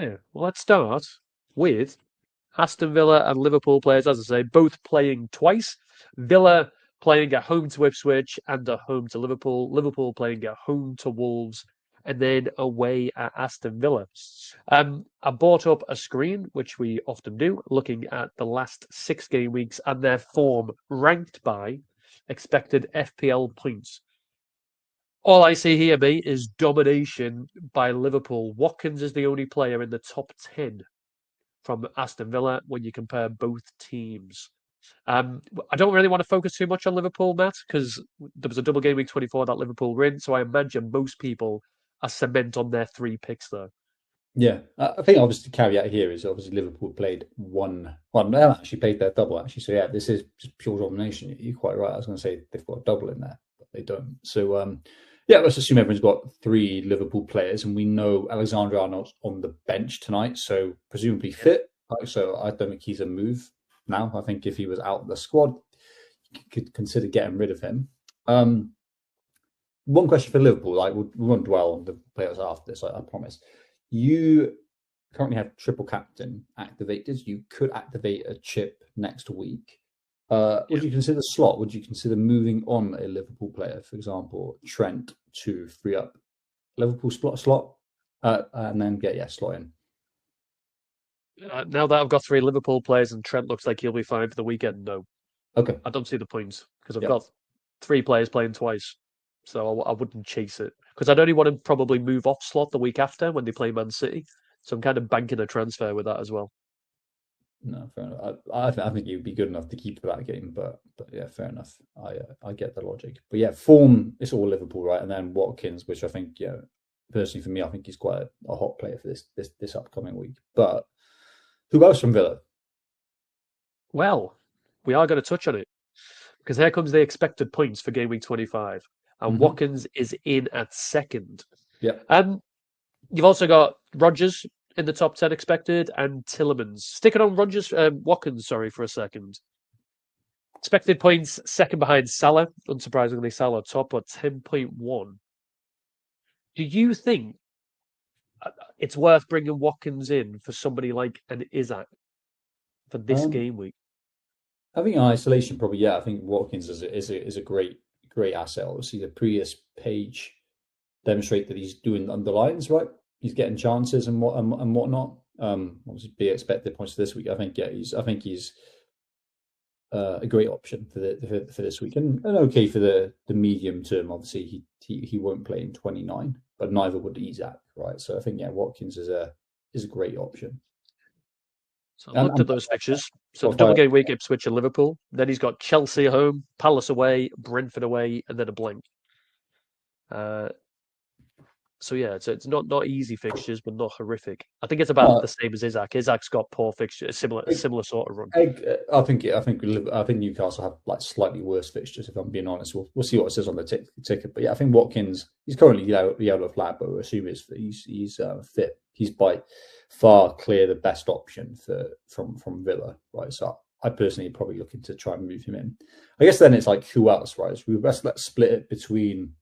Yeah. Well, let's start with Aston Villa and Liverpool players, as I say, both playing twice. Villa playing at home to Ipswich and at home to Liverpool. Liverpool playing at home to Wolves and then away at Aston Villa. I bought up a screen, which we often do, looking at the last 6 game weeks and their form ranked by expected FPL points. All I see here, mate, is domination by Liverpool. Watkins is the only player in the top 10 from Aston Villa when you compare both teams. I don't really want to focus too much on Liverpool, Matt, because there was a double game week 24 that Liverpool were in, so I imagine most people are cement on their 3 picks there. Yeah, I think obviously the caveat here is obviously Liverpool played one. Well, they haven't actually played their double actually. So yeah, this is just pure domination. You're quite right. I was going to say they've got a double in there, but they don't. So yeah, let's assume everyone's got 3 Liverpool players, and we know Alexander Arnold's on the bench tonight, so presumably fit. So I don't think he's a move now. I think if he was out of the squad, you could consider getting rid of him. One question for Liverpool, like we won't dwell on the players after this, I promise. You currently have triple captain activated. You could activate a chip next week. Would you consider slot? Would you consider moving on a Liverpool player, for example, Trent, to free up Liverpool slot, and then get slot in? Now that I've got 3 Liverpool players and Trent looks like he'll be fine for the weekend, no. Okay. I don't see the points because I've Yep. got 3 players playing twice. So I wouldn't chase it because I'd only want to probably move off slot the week after when they play Man City. So I'm kind of banking a transfer with that as well. No, fair enough. I think you'd be good enough to keep for that game, but yeah, fair enough. I get the logic, but yeah, form it's all Liverpool, right? And then Watkins, which I think, personally for me, I think he's quite a hot player for this upcoming week. But who else from Villa? Well, we are going to touch on it because here comes the expected points for game week 25, and Watkins is in at second. Yeah. You've also got Rodgers in the top 10 expected and Tillemans. Sticking on Watkins, for a second. Expected points second behind Salah. Unsurprisingly, Salah top at 10.1. Do you think it's worth bringing Watkins in for somebody like an Isaac for this game week? I think in isolation, probably, yeah. I think Watkins is a great asset. Obviously, the previous page demonstrate that he's doing underlines, right? He's getting chances and whatnot. Obviously, be expected points for this week. I think he's a great option for this week, and okay for the medium term. Obviously, he won't play in 29, but neither would Isaac, right? So I think Watkins is a great option. So I looked at those fixtures. So the double game week, Ipswich and Liverpool. Then he's got Chelsea at home, Palace away, Brentford away, and then a blank. So yeah, it's not easy fixtures, but not horrific. I think it's about the same as Isaac. Isaac's got poor fixtures, a similar sort of run. I think Newcastle have like slightly worse fixtures. If I'm being honest, we'll see what it says on the ticket. But yeah, I think Watkins, he's currently yellow flag, but we assume he's fit. He's by far clear the best option from Villa, right? So I personally probably looking to try and move him in. I guess then it's like who else, right? So let's split it between.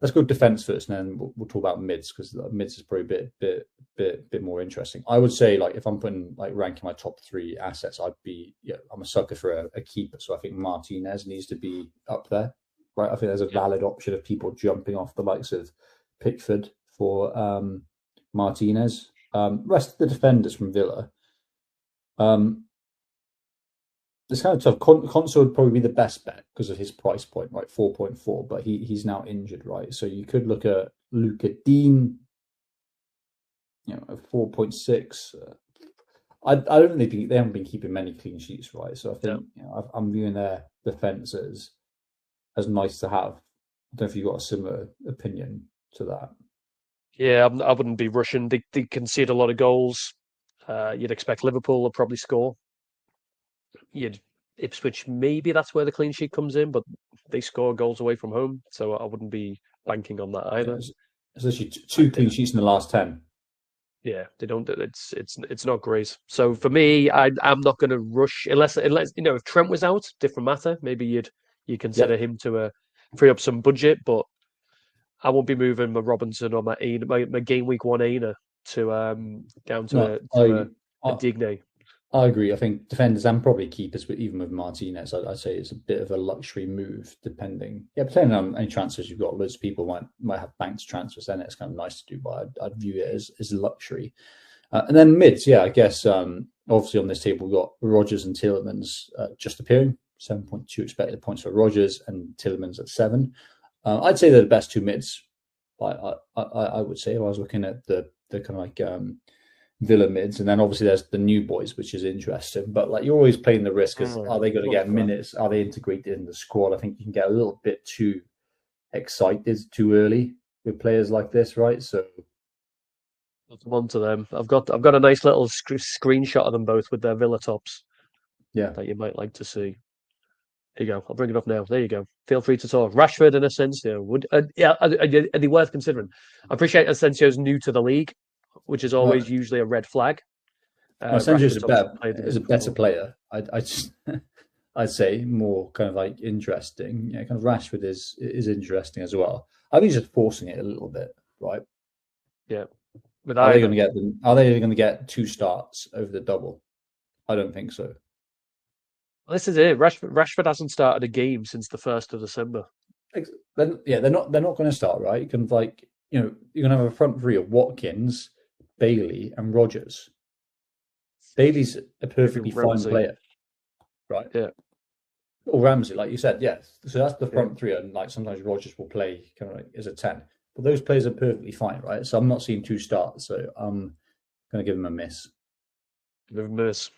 Let's go defense first, and then we'll talk about mids because mids is probably a bit more interesting. I would say, like, if I'm putting ranking my top 3 assets, I'm a sucker for a keeper. So I think Martinez needs to be up there, right? I think there's a valid option of people jumping off the likes of Pickford for Martinez. Rest of the defenders from Villa. It's kind of tough. Konsa would probably be the best bet because of his price point, right? 4.4, but he's now injured, right? So you could look at Luca Dean, 4.6. I don't think they haven't been keeping many clean sheets, right? So I think I'm viewing their defense as nice to have. I don't know if you've got a similar opinion to that. Yeah, I wouldn't be rushing. They concede a lot of goals. You'd expect Liverpool will probably score. Ipswich, maybe that's where the clean sheet comes in, but they score goals away from home, so I wouldn't be banking on that either. It's actually 2 clean sheets in the last 10. Yeah, they don't. It's not great. So for me, I'm not going to rush unless if Trent was out, different matter. Maybe you consider him to free up some budget, but I won't be moving my Robinson or my game week 1 Aina to down No, to a I Digne. I agree. I think defenders and probably keepers, but even with Martinez, I'd say it's a bit of a luxury move, depending on any transfers you've got. Loads of people might have banked transfers, then it's kind of nice to do, but I'd view it as luxury. And then mids, yeah, I guess obviously on this table we've got Rodgers and Tielemans just appearing, 7.2 expected points for Rodgers and Tielemans at 7. I'd say they're the best two mids. I would say if I was looking at the kind of like Villa mids, and then obviously there's the new boys, which is interesting. But like you're always playing the risk: are they going to get minutes? Are they integrated in the squad? I think you can get a little bit too excited too early with players like this, right? So I'll come on to them. I've got a nice little screenshot of them both with their Villa tops. Yeah, that you might like to see. Here you go. I'll bring it up now. There you go. Feel free to talk. Rashford and Asensio are they worth considering? I appreciate Asensio's new to the league, which is always usually a red flag. Asensio's is a better player. I'd say more kind of like interesting. Yeah, kind of Rashford is interesting as well. I think he's just forcing it a little bit, right? Yeah. Are they going to get 2 starts over the double? I don't think so. This is it. Rashford hasn't started a game since the 1st of December. Then they're not going to start, right? You can you're going to have a front three of Watkins, Bailey, and Rodgers. Bailey's a perfectly fine player, right? Yeah. Or Ramsey, like you said, yes. So that's the front three, and like sometimes Rodgers will play kind of like as a 10. But those players are perfectly fine, right? So I'm not seeing 2 starts, so I'm going to give them a miss. Give them a miss.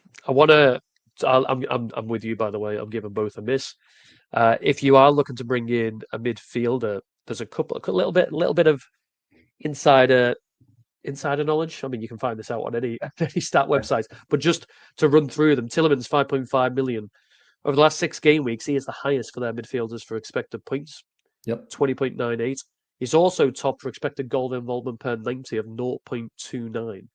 I'm with you, by the way. I'm giving both a miss. If you are looking to bring in a midfielder, there's a little bit of insider knowledge. I mean, you can find this out on any stat website. But just to run through them, Tielemans 5.5 million over the last 6 game weeks. He is the highest for their midfielders for expected points. Yep, 20.98. He's also top for expected goal involvement per 90 of 0.29.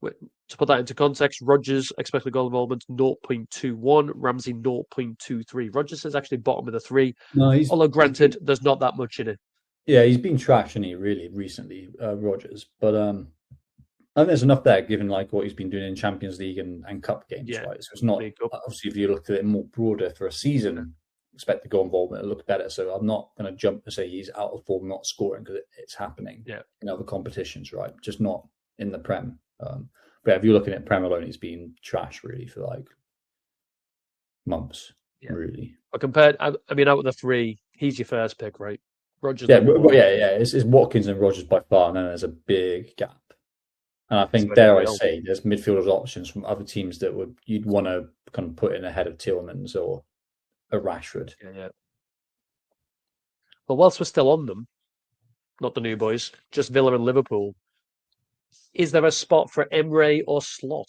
To put that into context, Rodgers expected goal involvement 0.21, Ramsey 0.23. Rodgers is actually bottom of the 3. No, although granted, there's not that much in it. Yeah, he's been trash, hasn't he, really recently, Rodgers. But I think there's enough there, given like what he's been doing in Champions League and Cup games, right? So it's not obviously if you look at it more broader for a season. Expect the goal involvement to look better. So I'm not going to jump to say he's out of form, not scoring, because it's happening in other competitions, right? Just not in the Prem. But if you're looking at Prem alone, he's been trash really for like months, really. But compared, I mean, out of the 3, he's your first pick, right? Rodgers. Yeah. It's Watkins and Rodgers by far, and then there's a big gap. And I think, dare I say, there's midfielders options from other teams that you'd want to kind of put in ahead of Tielemans or a Rashford. Yeah. Well, whilst we're still on them, not the new boys, just Villa and Liverpool, is there a spot for Emre or Slot?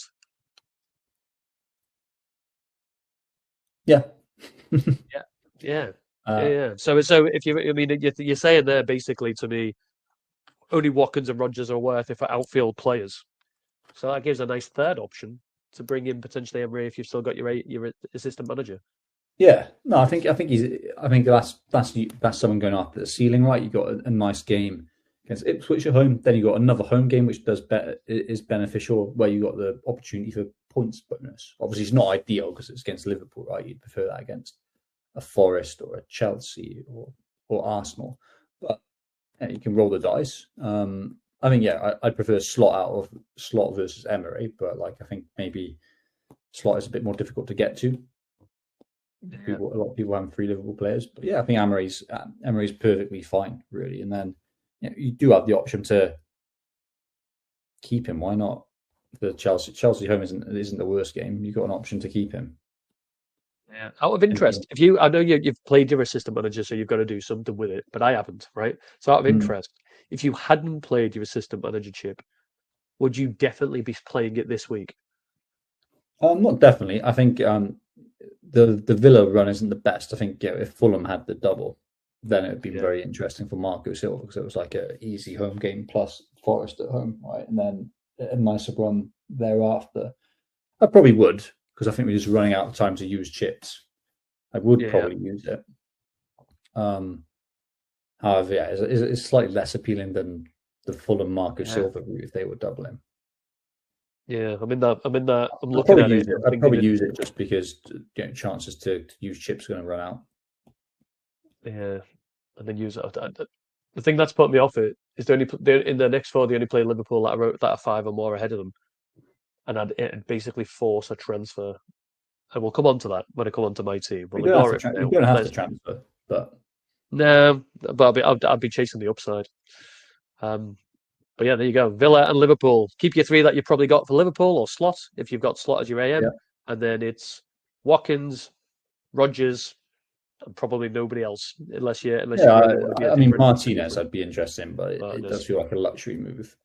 Yeah. Yeah. So if you're saying there basically to me, only Watkins and Rodgers are worth it for outfield players. So that gives a nice third option to bring in potentially Emre if you've still got your assistant manager. Yeah, no, I think that's someone going after the ceiling, right? You got a nice game against Ipswich at home, then you got another home game which is beneficial, where you got the opportunity for points bonus. Obviously, it's not ideal because it's against Liverpool, right? You'd prefer that against a Forest or a Chelsea or Arsenal, but you can roll the dice. I think I'd prefer Slot versus Emery, but like I think maybe Slot is a bit more difficult to get to. A lot of people have 3 Liverpool players, but I think Emery's perfectly fine, really. And then you do have the option to keep him. Why not? The Chelsea home isn't the worst game. You've got an option to keep him. Yeah. Out of interest, I know you've played your assistant manager, so you've got to do something with it, but I haven't, right? So out of interest, if you hadn't played your assistant manager chip, would you definitely be playing it this week? Not definitely. I think the Villa run isn't the best. I think if Fulham had the double, then it would be very interesting for Marco Silva, because it was like an easy home game plus Forest at home, right? And then a nicer run thereafter. I probably would, because I think we're just running out of time to use chips. I would probably use it. However, it's slightly less appealing than the Fulham Marco Yeah. Silva route if they were doubling. Yeah, I'm in that. I'm I'd looking probably at use it. it. I'm I'd probably thinking, use it just because chances to use chips are going to run out. yeah, and then use it. The thing that's put me off it is they're in their next four. They only play Liverpool that are five or more ahead of them, and it'd basically force a transfer. And we'll come on to that when I come on to my team. You We'll don't have ignore to. it for You now. don't have to transfer, but No, but I'd be chasing the upside. Um, but yeah, there you go. Villa and Liverpool. Keep your three that you've probably got for Liverpool or Slot if you've got Slot as your AM, yeah, and then it's Watkins, Rodgers, and probably nobody else unless you yeah. really want to be a I mean different. Martinez, I'd be interested in, but it does Martinez. feel like a luxury move.